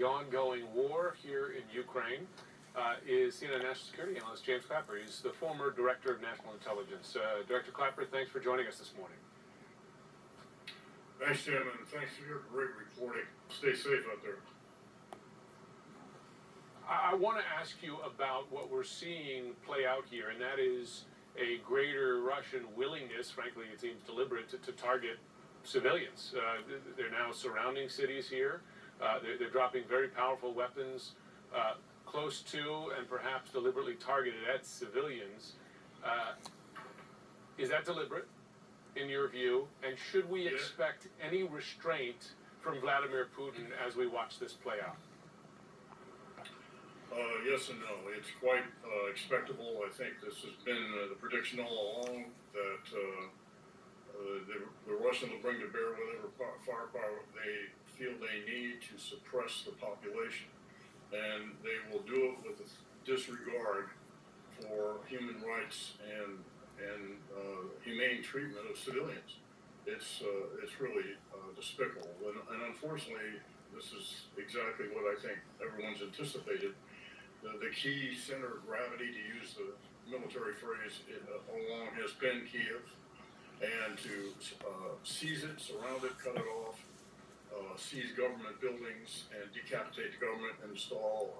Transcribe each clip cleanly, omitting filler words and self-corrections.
ongoing war here in Ukraine is CNN national security analyst James Clapper. He's the former director of national intelligence. Director Clapper, thanks for joining us this morning. Thanks, Tim, and thanks for your great reporting. Stay safe out there. I want to ask you about what we're seeing play out here, and that is a greater Russian willingness, frankly it seems deliberate, to target civilians. They're now surrounding cities here. They're dropping very powerful weapons close to and perhaps deliberately targeted at civilians. Is that deliberate, in your view? And should we expect any restraint from Vladimir Putin as we watch this play out? Yes and no. It's quite expectable. I think this has been the prediction all along that the Russians will bring to bear whatever firepower they feel they need to suppress the population. And they will do it with a disregard for human rights and humane treatment of civilians. It's really despicable. And unfortunately, this is exactly what I think everyone's anticipated. The key center of gravity, to use the military phrase, along has been Kiev, and to seize it, surround it, cut it off, seize government buildings, and decapitate the government, and install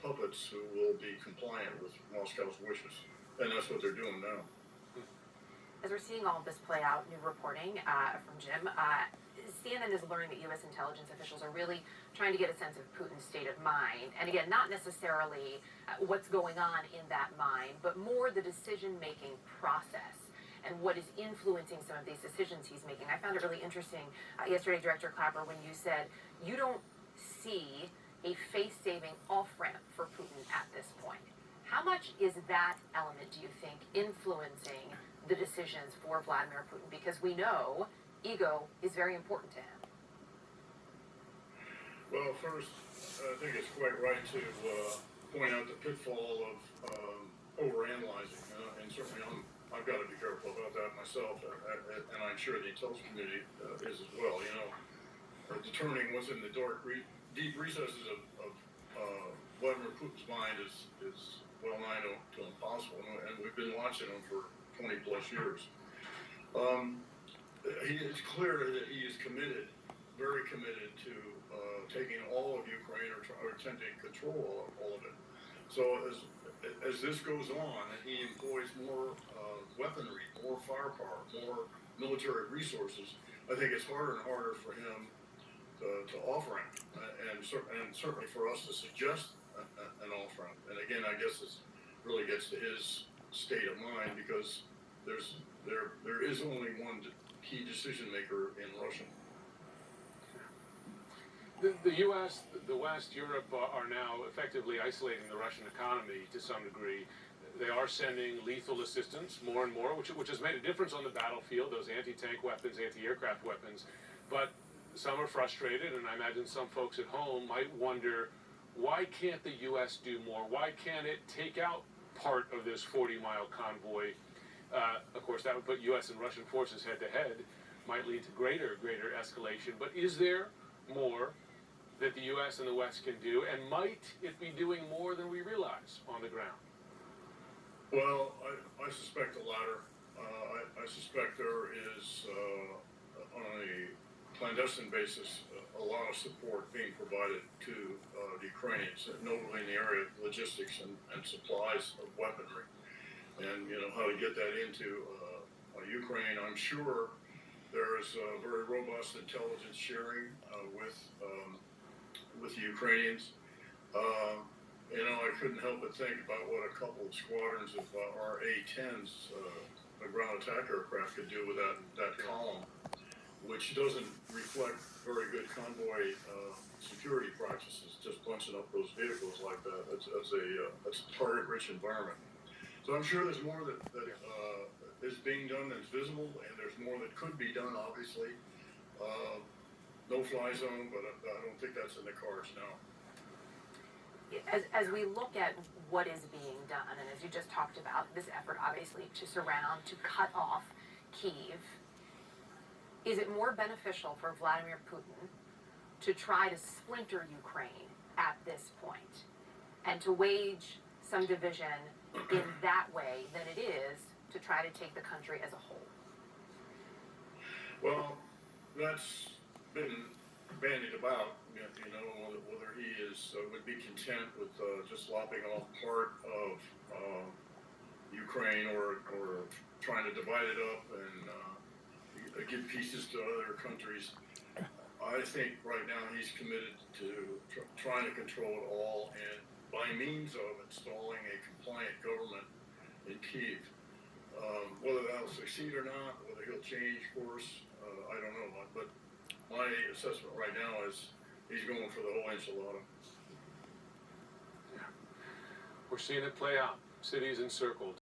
puppets who will be compliant with Moscow's wishes. And that's what they're doing now. As we're seeing all of this play out, new reporting from Jim, CNN is learning that U.S. intelligence officials are really trying to get a sense of Putin's state of mind. And again, not necessarily what's going on in that mind, but more the decision-making process and what is influencing some of these decisions he's making. I found it really interesting yesterday, Director Clapper, when you said you don't see a face-saving off-ramp for Putin at this point. How much is that element, do you think, influencing the decisions for Vladimir Putin? Because we know ego is very important to him. Well, first, I think it's quite right to point out the pitfall of overanalyzing, and certainly I've got to be careful about that myself, and I'm sure the intelligence community is as well. Determining what's in the deep recesses of Vladimir Putin's mind is well nigh to impossible, and we've been watching him for 20 plus years. It's clear that he is committed, very committed to taking all of Ukraine or attempting to control all of it. So as this goes on and he employs more weaponry, more firepower, more military resources, I think it's harder and harder for him to off-ramp, and certainly for us to suggest an off-ramp. And again, I guess this really gets to his state of mind, because there is only one key decision maker in Russia. The U.S., the West, Europe are now effectively isolating the Russian economy to some degree. They are sending lethal assistance more and more, which has made a difference on the battlefield, those anti-tank weapons, anti-aircraft weapons. But some are frustrated, and I imagine some folks at home might wonder, why can't the U.S. do more? Why can't it take out part of this 40-mile convoy? Of course, that would put U.S. and Russian forces head-to-head, might lead to greater escalation. But is there more that the U.S. and the West can do, and might it be doing more than we realize on the ground? Well, I suspect the latter. I suspect there is, on a clandestine basis, a lot of support being provided to the Ukrainians, notably in the area of logistics and supplies of weaponry. And how to get that into Ukraine. I'm sure there is very robust intelligence sharing with the Ukrainians. I couldn't help but think about what a couple of squadrons of our A-10s, the ground attack aircraft, could do with that column, which doesn't reflect very good convoy security practices. Just bunching up those vehicles like that. That's a target-rich environment. So I'm sure there's more that is being done that's visible, and there's more that could be done, obviously. No-fly zone, but I don't think that's in the cards now. As we look at what is being done, and as you just talked about, this effort obviously to surround, to cut off Kyiv, is it more beneficial for Vladimir Putin to try to splinter Ukraine at this point and to wage some division in that way than it is to try to take the country as a whole? Well, that's been bandied about, you know, whether he would be content with just lopping off part of Ukraine or trying to divide it up and give pieces to other countries. I think right now he's committed to trying to control it all, and by means of installing a compliant government in Kyiv. Whether that'll succeed or not, whether he'll change course, I don't know. But my assessment right now is he's going for the whole enchilada. We're seeing it play out. Cities encircled.